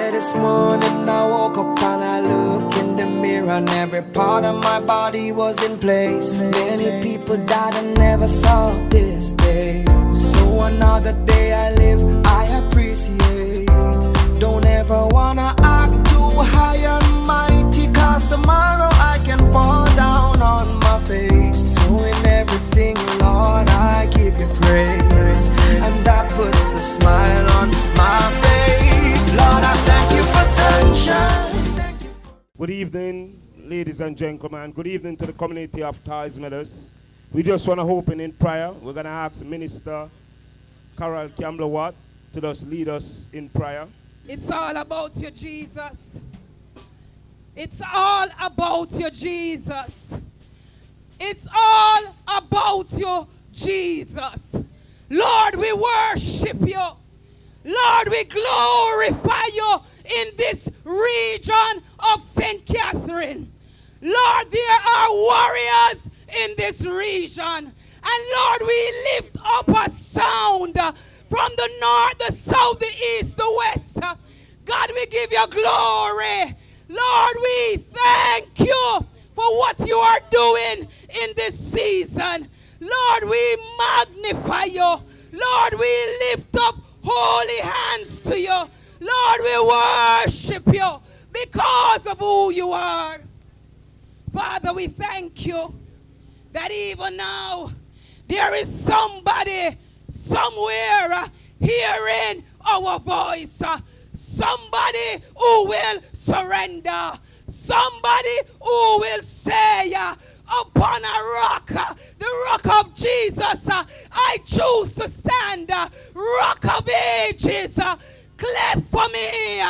Yeah, this morning I woke up and I look in the mirror and every part of my body was in place. Many people died and never saw this day. So another day I live, I appreciate. Don't ever wanna act too high and mighty, cause tomorrow I can fall down on my face. So in everything, Lord, I give you praise, and that puts a smile on my face. Lord, I thank you for sunshine. Good evening, ladies and gentlemen. Good evening to the community of Ties Meadows. We just want to open in prayer. We're going to ask Minister Carol Campbell-Watt to just lead us in prayer. It's all about you, Jesus. It's all about you, Jesus. It's all about you, Jesus. Lord, we worship you. Lord, we glorify you in this region of St. Catherine. Lord, there are warriors in this region. And Lord, we lift up a sound from the north, the south, the east, the west. God, we give you glory. Lord, we thank you for what you are doing in this season. Lord, we magnify you. Lord, we lift up holy hands to you. Lord, we worship you because of who you are. Father, we thank you that even now there is somebody somewhere hearing our voice. Somebody who will surrender. Somebody who will say, upon a rock, the rock of Jesus, I choose to stand. Rock of ages, cleft for me.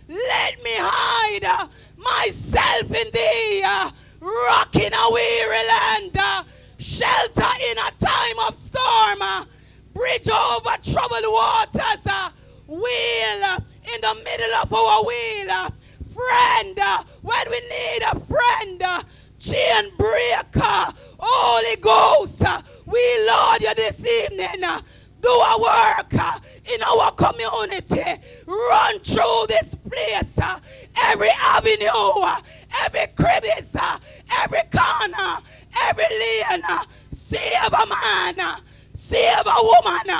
Let me hide myself in thee. Rock in a weary land. Shelter in a time of storm. Bridge over troubled waters. Wheel in the middle of our wheel. Friend, when we need a friend. Chain breaker, Holy Ghost, we Lord you this evening. Do a work in our community. Run through this place. Every avenue, every crevice, every corner, every lane. Save a man, save a woman,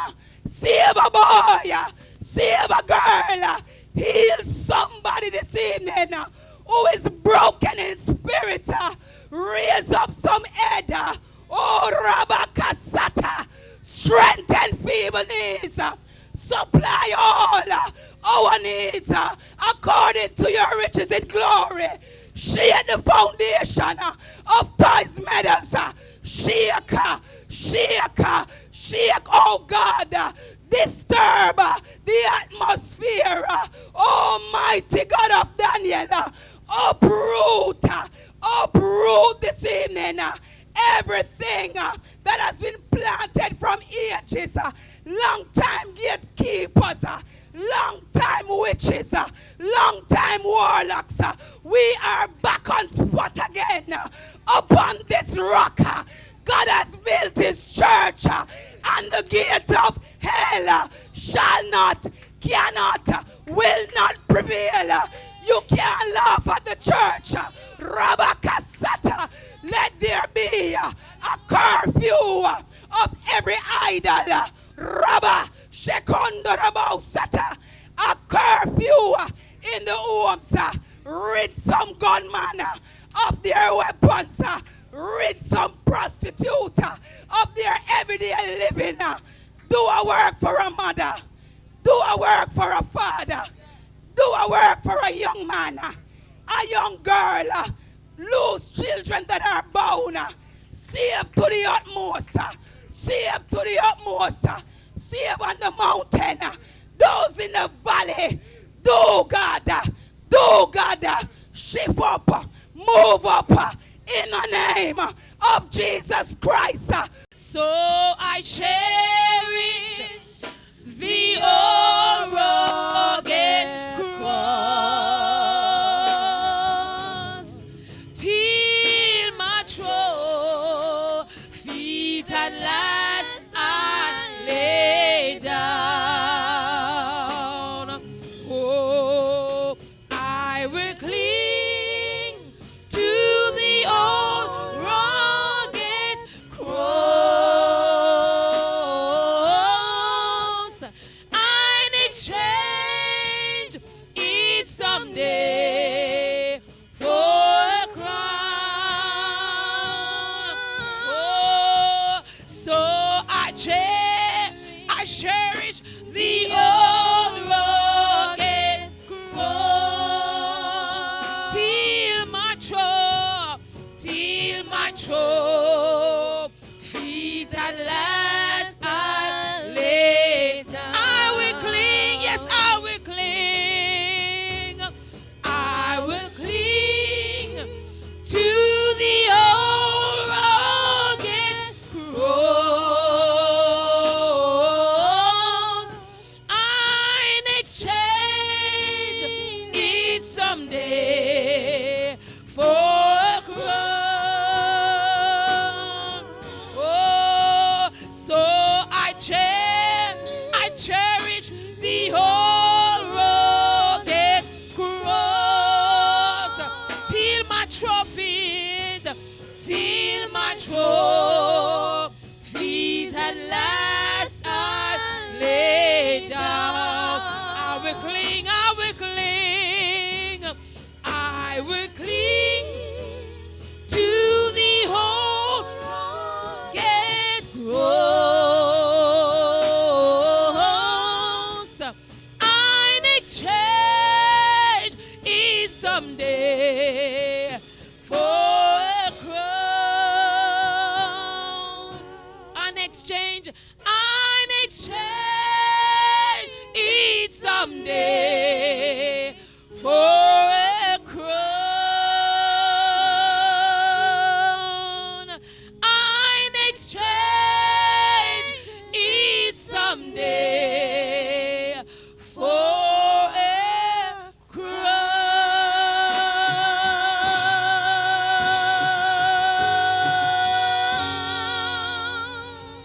save a boy, save a girl. Heal somebody this evening who is broken in spirit. Raise up some head. Oh, Rabakasata. Strengthen feeble knees. Supply all our needs according to your riches in glory. Shake the foundation of Ties Meadows. Shake, shake, shake, oh God. Disturb the atmosphere. Almighty God of Daniel. Uproot this evening everything that has been planted from ages. Long time gatekeepers, long time witches, long time warlocks. We are back on spot again upon this rock. God has built his church, and the gates of hell shall not, cannot, will not prevail. You can't laugh at the church. Rabakasata. Let there be a curfew of every idol. Rabba Shekondorabosata. A curfew in the homes. Rid some gunman of their weapons. Rid some prostitute of their everyday living. Do a work for a mother. Do a work for a father. Do a work for a young man, a young girl, lose children that are born. Save to the utmost. Save to the utmost. Save on the mountain. Those in the valley. Do God. Shift up. Move up. In the name of Jesus Christ. So I cherish the old rugged cross till my feet at last I lay down. Oh, I will cling to the old rugged cross. I'd exchange it someday for a crown. Oh, so I cherish the old rugged cross till my feet at last I lay down. I will cling, yes, I will cling. I will cling to the old rugged cross. I'd exchange it someday for a crown. Oh, so I cherish the old rugged cross till my trophies at last I lay down. I will cling, I will cling, I will cling to the whole rugged cross. I'd exchange it someday for a crown. I'd exchange it someday for a crown. I'd exchange it someday for a crown.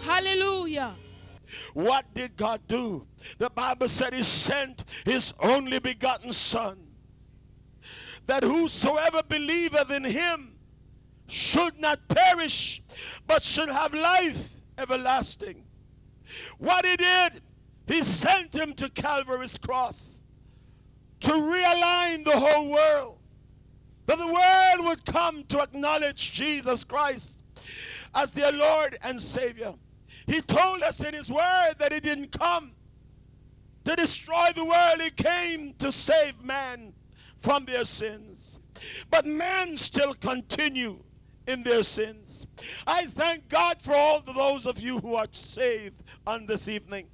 Hallelujah. What did God do? The Bible said he sent his only begotten Son, that whosoever believeth in him should not perish, but should have life everlasting. What he did, he sent him to Calvary's cross to realign the whole world, that the world would come to acknowledge Jesus Christ as their Lord and Savior. He told us in his word that he didn't come to destroy the world. He came to save man from their sins. But men still continue in their sins. I thank God for all of those of you who are saved on this evening.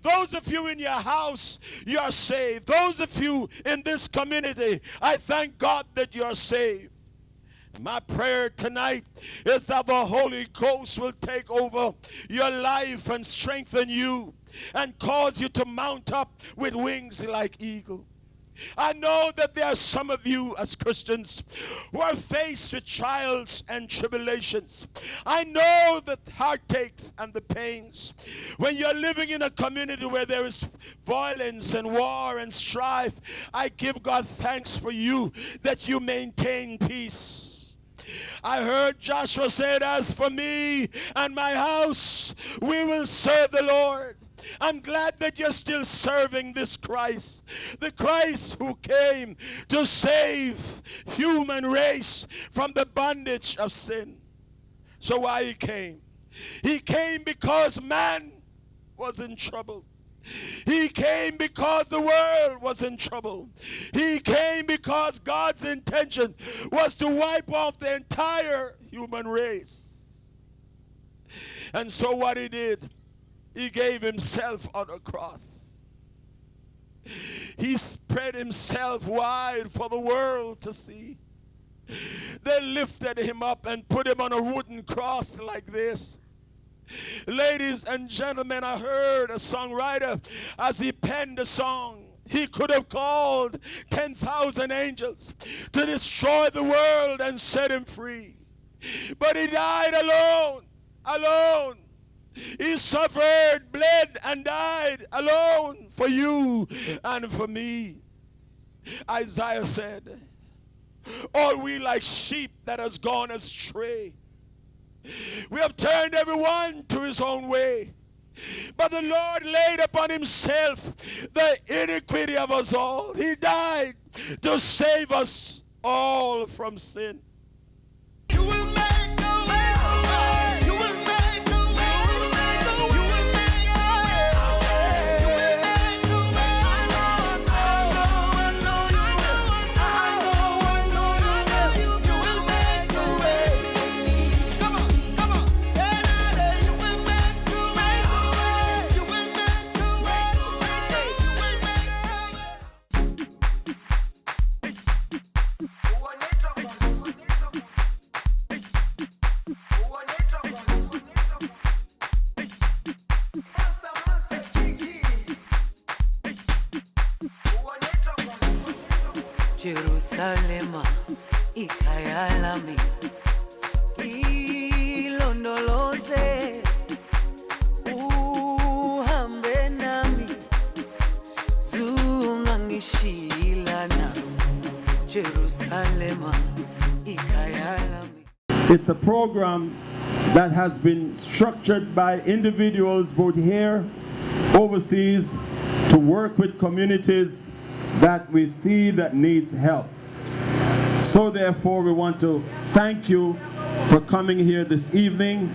Those of you in your house, you are saved. Those of you in this community, I thank God that you are saved. My prayer tonight is that the Holy Ghost will take over your life and strengthen you and cause you to mount up with wings like eagle. I know that there are some of you as Christians who are faced with trials and tribulations. I know the heartaches and the pains. When you're living in a community where there is violence and war and strife, I give God thanks for you that you maintain peace. I heard Joshua say, as for me and my house, we will serve the Lord. I'm glad that you're still serving this Christ, the Christ who came to save human race from the bondage of sin. So why he came? He came because man was in trouble. He came because the world was in trouble. He came because God's intention was to wipe off the entire human race. And so what he did, he gave himself on a cross. He spread himself wide for the world to see. They lifted him up and put him on a wooden cross like this. Ladies and gentlemen, I heard a songwriter as he penned a song. He could have called 10,000 angels to destroy the world and set him free. But he died alone, alone. He suffered, bled, and died alone for you and for me. Isaiah said, all we like sheep that has gone astray. We have turned everyone to his own way. But the Lord laid upon himself the iniquity of us all. He died to save us all from sin. You will make a way. You will make a way. You will make a way. You will make a way. You will make a way. I know you will. I know you will make a way. Come on. Say that you will make a way. You will make a way. You will make a way. Jerusalema ikayalami ilondoloze uhambe nami zungangishilana Jerusalema ikayalami. It's a program that has been structured by individuals both here, overseas, to work with communities that we see that needs help. So therefore we want to thank you for coming here this evening,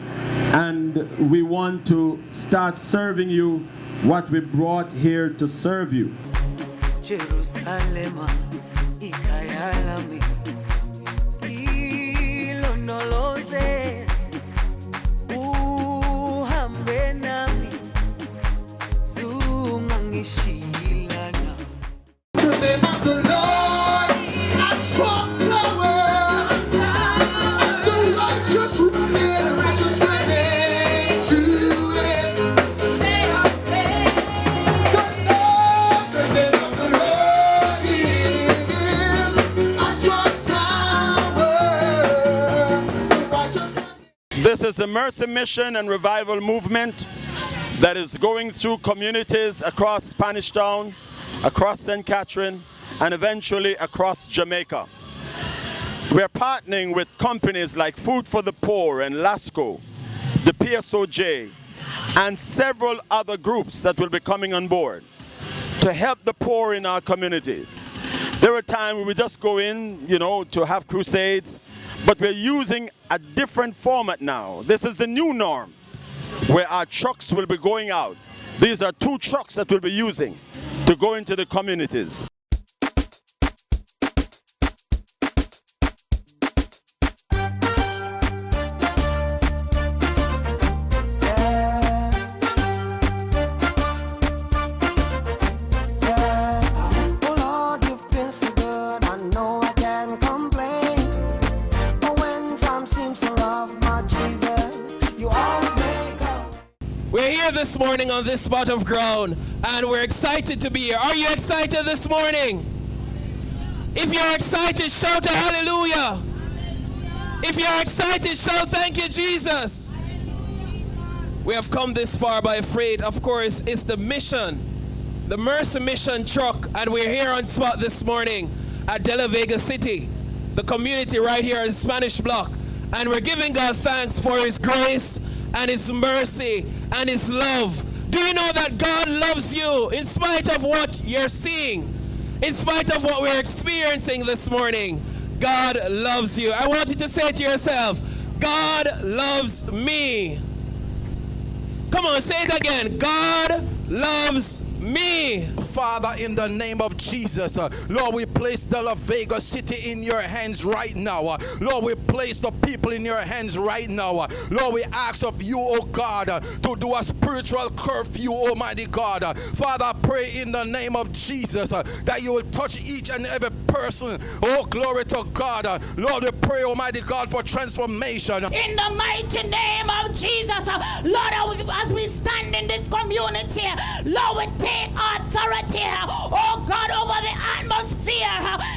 and we want to start serving you what we brought here to serve you. Jerusalema ikayalami ilondoloze uhambe nami zungangishilana. The name of the Lord, a strong tower, and the righteous run in, righteous run into it. The name of the Lord is a strong tower, the righteous run. This is the Mercy Mission and Revival Movement that is going through communities across Spanish Town, across St. Catherine, and eventually across Jamaica. We're partnering with companies like Food for the Poor and LASCO, the PSOJ, and several other groups that will be coming on board to help the poor in our communities. There are times we would just go in, to have crusades, but we're using a different format now. This is the new norm, where our trucks will be going out. These are 2 trucks that we'll be using to go into the communities. Oh Lord, you've been so good, I know I can't complain. But when time seems so rough, my Jesus, you always make up. We're here this morning on this spot of ground, and we're excited to be here. Are you excited this morning? If you're excited, shout a hallelujah. If you're excited, shout thank you, Jesus. We have come this far by faith. Of course, it's the mission, the Mercy Mission truck, and we're here on spot this morning at De La Vega City, the community right here in Spanish Block. And we're giving God thanks for His grace and His mercy and His love. Do you know that God loves you in spite of what you're seeing, in spite of what we're experiencing this morning? God loves you. I want you to say to yourself, God loves me. Come on, say it again. God loves me. Father, in the name of Jesus, Lord, we place De La Vega City in your hands right now. Lord, we place the people in your hands right now. Lord, we ask of you, oh God, to do a spiritual curfew, Almighty God. Father, I pray in the name of Jesus that you will touch each and every person. Oh, glory to God. Lord, we pray, Almighty God, for transformation. In the mighty name of Jesus, Lord, as we stand in this community, Lord, we take authority, oh God, over the atmosphere.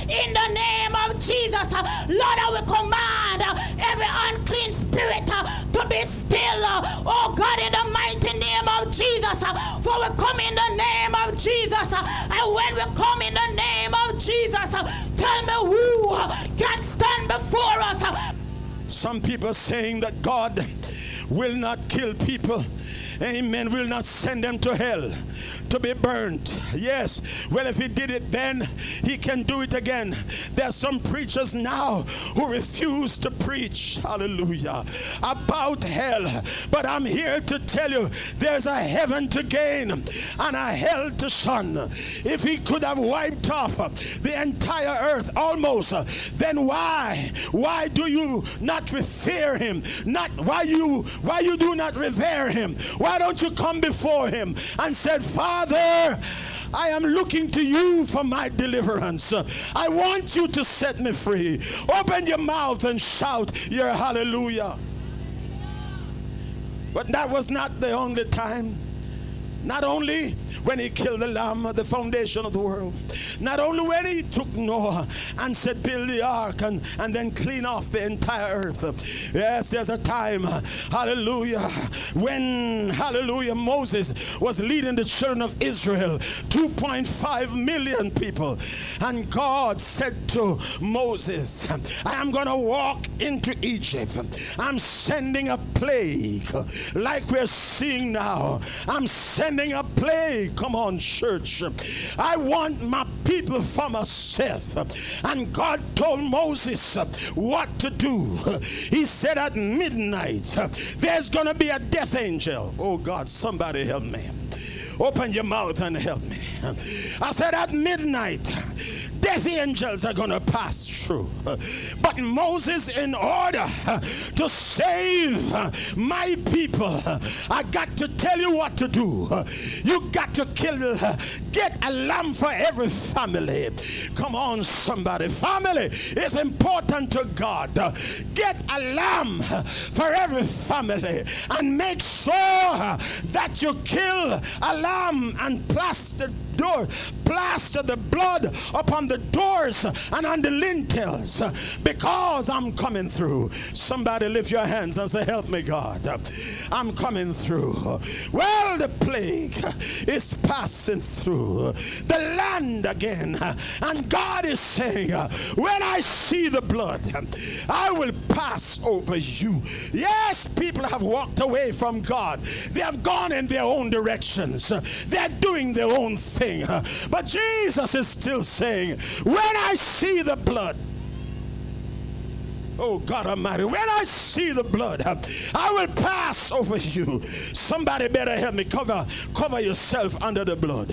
In the name of Jesus, Lord, I will command every unclean spirit to be still. Oh God, in the mighty name of Jesus, for we come in the name of Jesus, and when we come in the name of Jesus, Tell me who can stand before us. Some people saying that God will not kill people. Amen. Will not send them to hell to be burnt. Yes. Well, if he did it then, he can do it again. There's some preachers now who refuse to preach, hallelujah, about hell. But I'm here to tell you, there's a heaven to gain and a hell to shun. If he could have wiped off the entire earth almost, then why do you not revere him? Why you do not revere him? Why don't you come before him and said, Father, I am looking to you for my deliverance. I want you to set me free. Open your mouth and shout your hallelujah. But that was not the only time. Not only when he killed the lamb at the foundation of the world. Not only when he took Noah and said build the ark and then clean off the entire earth. Yes, there's a time, hallelujah, when, hallelujah, Moses was leading the children of Israel, 2.5 million people. And God said to Moses, I am going to walk into Egypt. I'm sending a plague like we're seeing now. I'm sending a plague. Come on, church. I want my people for myself. And God told Moses what to do. He said at midnight, there's going to be a death angel. Oh God, somebody help me. Open your mouth and help me. I said at midnight, death angels are going to pass through. But Moses, in order to save my people, I got to tell you what to do. You got to get a lamb for every family. Come on, somebody. Family is important to God. Get a lamb for every family and make sure that you kill a lamb and plaster the blood upon the doors and on the lintels, because I'm coming through. Somebody lift your hands and say, help me, God. I'm coming through. Well, the plague is passing through the land again, and God is saying, when I see the blood, I will pass over you. Yes, people have walked away from God. They have gone in their own directions. They're doing their own thing. But Jesus is still saying, when I see the blood, oh God Almighty, when I see the blood, I will pass over you. Somebody better help me. Cover yourself under the blood.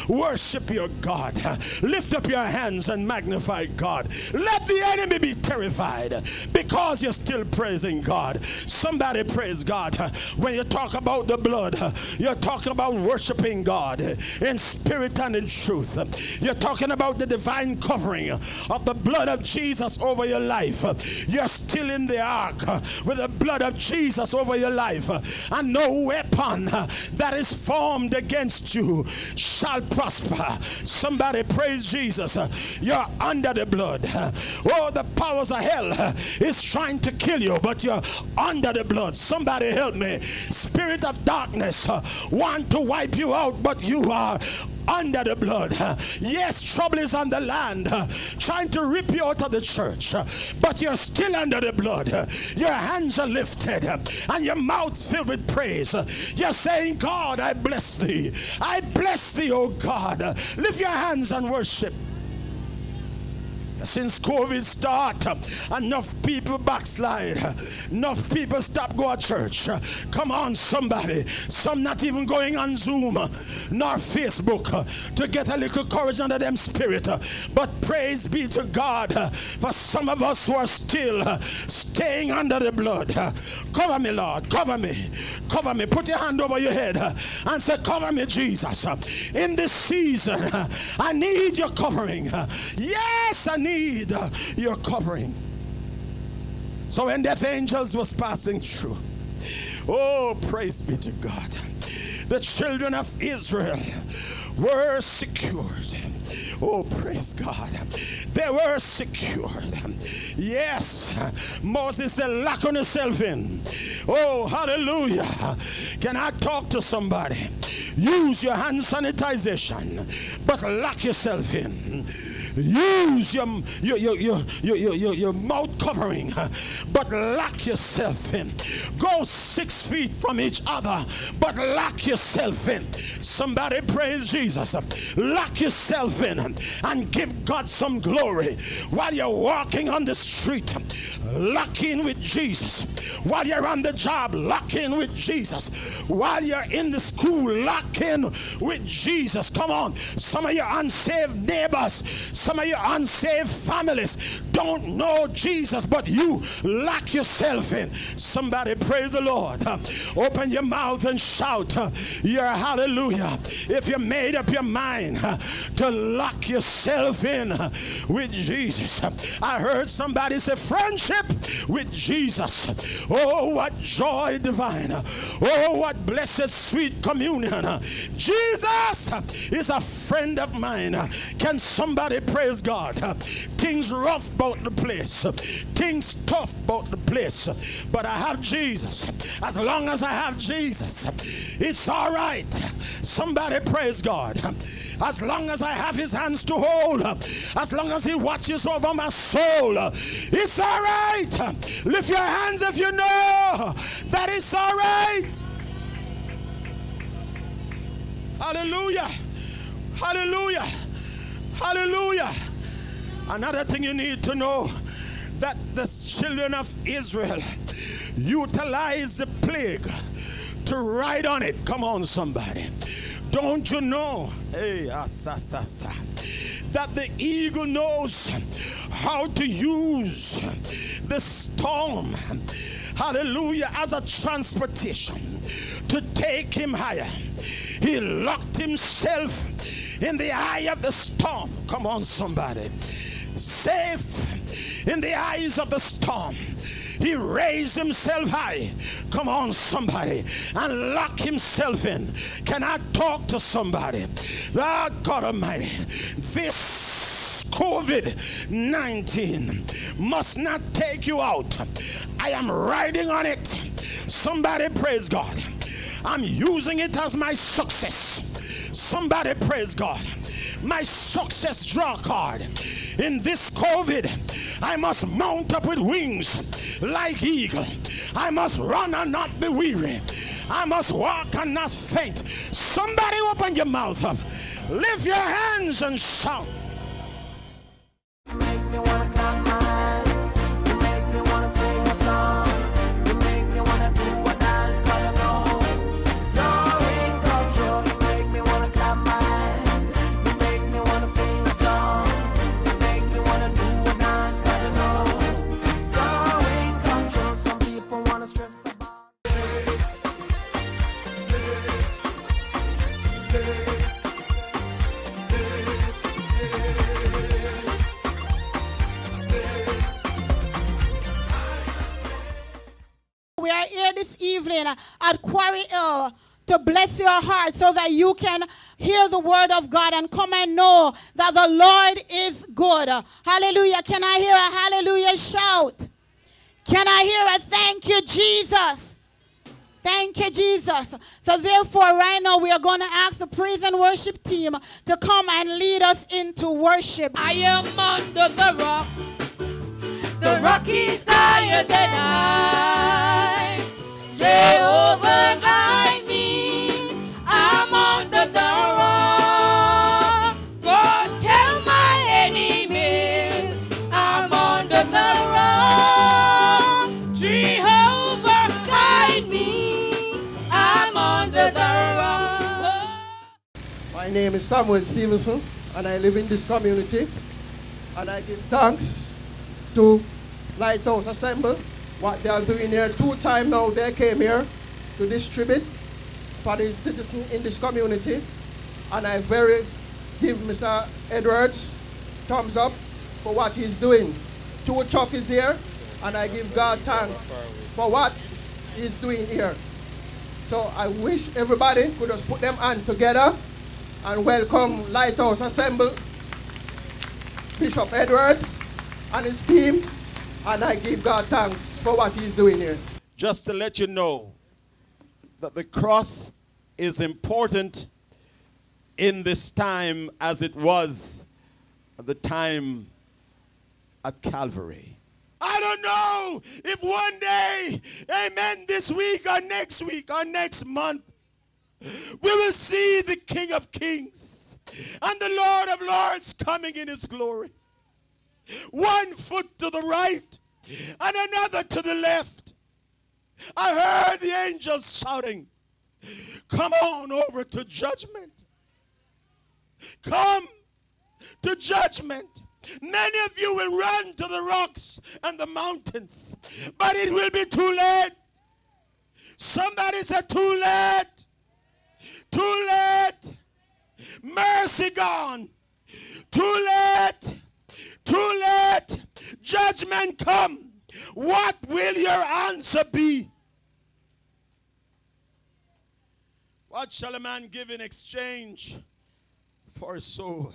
Worship your God. Lift up your hands and magnify God. Let the enemy be terrified because you're still praising God. Somebody praise God. When you talk about the blood, you're talking about worshiping God in spirit and in truth. You're talking about the divine covering of the blood of Jesus over your life. You're still in the ark with the blood of Jesus over your life, and no weapon that is formed against you shall prosper. Somebody praise Jesus. You're under the blood. Oh, the powers of hell is trying to kill you, but you're under the blood. Somebody help me. Spirit of darkness want to wipe you out, but you are under the blood. Yes, trouble is on the land trying to rip you out of the church, but you're still under the blood. Your hands are lifted and your mouth filled with praise. You're saying, God, I bless thee. I bless thee, oh God. Lift your hands and worship. Since COVID started, enough people backslide. Enough people stop going to church. Come on, somebody. Some not even going on Zoom nor Facebook to get a little courage under them spirit. But praise be to God for some of us who are still staying under the blood. Cover me, Lord. Cover me. Cover me. Put your hand over your head and say, cover me, Jesus. In this season, I need your covering. Yes, I need your covering. So when death angels was passing through, oh, praise be to God, the children of Israel were secured. Oh, praise God. They were secured. Yes. Moses said, lock on yourself in. Oh, hallelujah. Can I talk to somebody? Use your hand sanitization, but lock yourself in. use your mouth covering, but lock yourself in. Go 6 feet from each other, but lock yourself in. Somebody praise Jesus. Lock yourself in and give God some glory. While you're walking on the street, lock in with Jesus. While you're on the job, lock in with Jesus. While you're in the school, lock in with Jesus. Come on. Some of your unsaved neighbors, some of your unsaved families don't know Jesus, but you lock yourself in. Somebody praise the Lord. Open your mouth and shout your hallelujah. If you made up your mind to lock yourself in with Jesus. I heard somebody say friendship with Jesus. Oh, what joy divine. Oh, what blessed sweet communion. Jesus is a friend of mine. Can somebody praise God? Things rough about the place. Things tough about the place. But I have Jesus. As long as I have Jesus, it's all right. Somebody praise God. As long as I have his hands to hold, as long as he watches over my soul, it's all right. Lift your hands if you know that it's all right. Hallelujah. Hallelujah. Hallelujah. Another thing you need to know, that the children of Israel utilized the plague to ride on it. Come on, somebody. Don't you know, that the eagle knows how to use the storm, hallelujah, as a transportation to take him higher. He locked himself in the eye of the storm. Come on, somebody. Safe in the eyes of the storm. He raised himself high. Come on, somebody. And lock himself in. Can I talk to somebody? Oh, God Almighty. This COVID-19 must not take you out. I am riding on it. Somebody praise God. I'm using it as my success. Somebody praise God. My success draw card. In this COVID, I must mount up with wings like eagle. I must run and not be weary. I must walk and not faint. Somebody open your mouth up. Lift your hands and shout. You make me wanna clap my hands. You make me wanna sing a song. You make me wanna do a dance, 'cause I know you're in control. You make me wanna clap my hands. You make me wanna sing a song. You make me wanna do a dance, 'cause I know you're in control. Some people wanna stress about. We are here this evening at Quarry Hill to bless your heart so that you can hear the word of God and come and know that the Lord is good. Hallelujah. Can I hear a hallelujah shout? Can I hear a thank you, Jesus? Thank you, Jesus. So therefore, right now, we are going to ask the praise and worship team to come and lead us into worship. I am under the rock. The rock is higher than I. Jehovah guide me. I'm under the rock. God tell my enemies I'm under the rock. Jehovah guide me. I'm under the rock. My name is Samuel Stevenson, and I live in this community. And I give thanks to Lighthouse Assemble, what they are doing here. 2 times now they came here to distribute for the citizens in this community. And I give Mr. Edwards thumbs up for what he's doing. 2 Chuck is here, and I give God thanks for what he's doing here. So I wish everybody could just put them hands together and welcome Lighthouse Assemble, Bishop Edwards and his team, and I give God thanks for what he's doing here. Just to let you know that the cross is important in this time as it was the time at Calvary. I don't know if one day, amen, this week or next month, we will see the King of Kings and the Lord of Lords coming in his glory. One foot to the right and another to the left. I heard the angels shouting, come on over to judgment. Come to judgment. Many of you will run to the rocks and the mountains, but it will be too late. Somebody said too late. Too late. Mercy gone. Too late. Too late. Judgment come. What will your answer be? What shall a man give in exchange for a soul?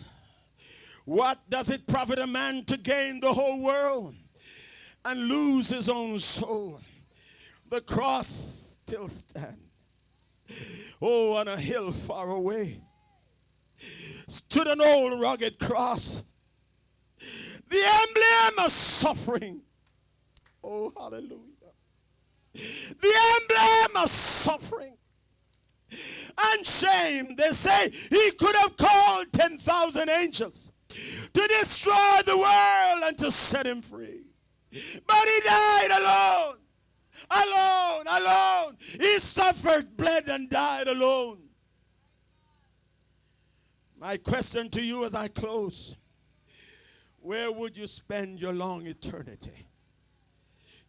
What does it profit a man to gain the whole world and lose his own soul? The cross still stands. Oh, on a hill far away stood an old rugged cross, the emblem of suffering. Oh, hallelujah. The emblem of suffering and shame. They say he could have called 10,000 angels to destroy the world and to set him free. But he died alone. Alone, alone. He suffered, bled, and died alone. My question to you as I close, where would you spend your long eternity?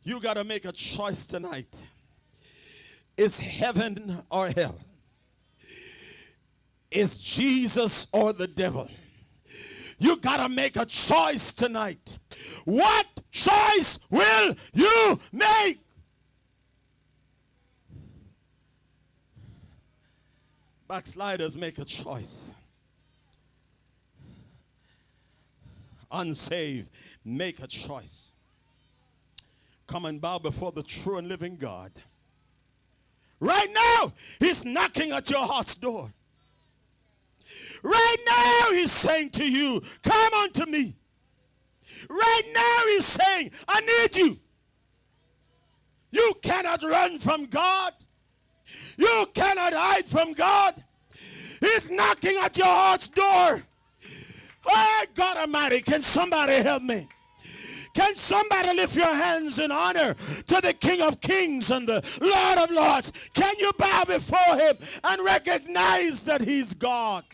You got to make a choice tonight. Is heaven or hell? Is Jesus or the devil? You got to make a choice tonight. What choice will you make? Backsliders make a choice. Unsaved make a choice. Come and bow before the true and living God. Right now, he's knocking at your heart's door. Right now, he's saying to you, come unto me. Right now, he's saying, I need you. You cannot run from God. You cannot hide from God. He's knocking at your heart's door. Oh, God Almighty, can somebody help me? Can somebody lift your hands in honor to the King of Kings and the Lord of Lords? Can you bow before him and recognize that he's God?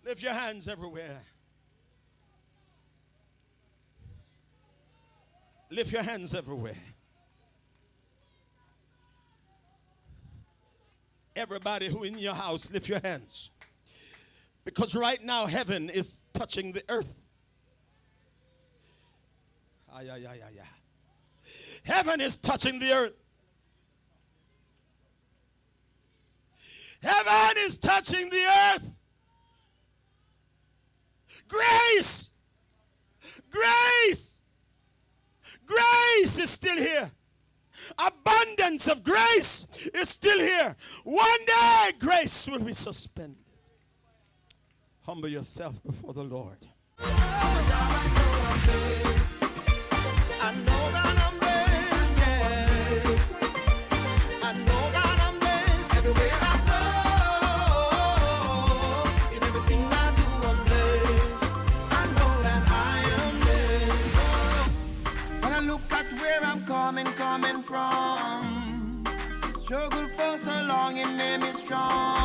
Lift your hands everywhere. Lift your hands everywhere. Everybody who in your house, lift your hands. Because right now heaven is touching the earth. Heaven is touching the earth. Heaven is touching the earth. Grace. Grace. Grace is still here. Abundance of grace is still here. One day grace will be suspended. Humble yourself before the Lord. I know that I'm blessed, yes. I know that I'm blessed everywhere I go. In everything I do, I'm blessed. I know that I am blessed. When I look at where I'm coming from, struggle for so long, it made me strong.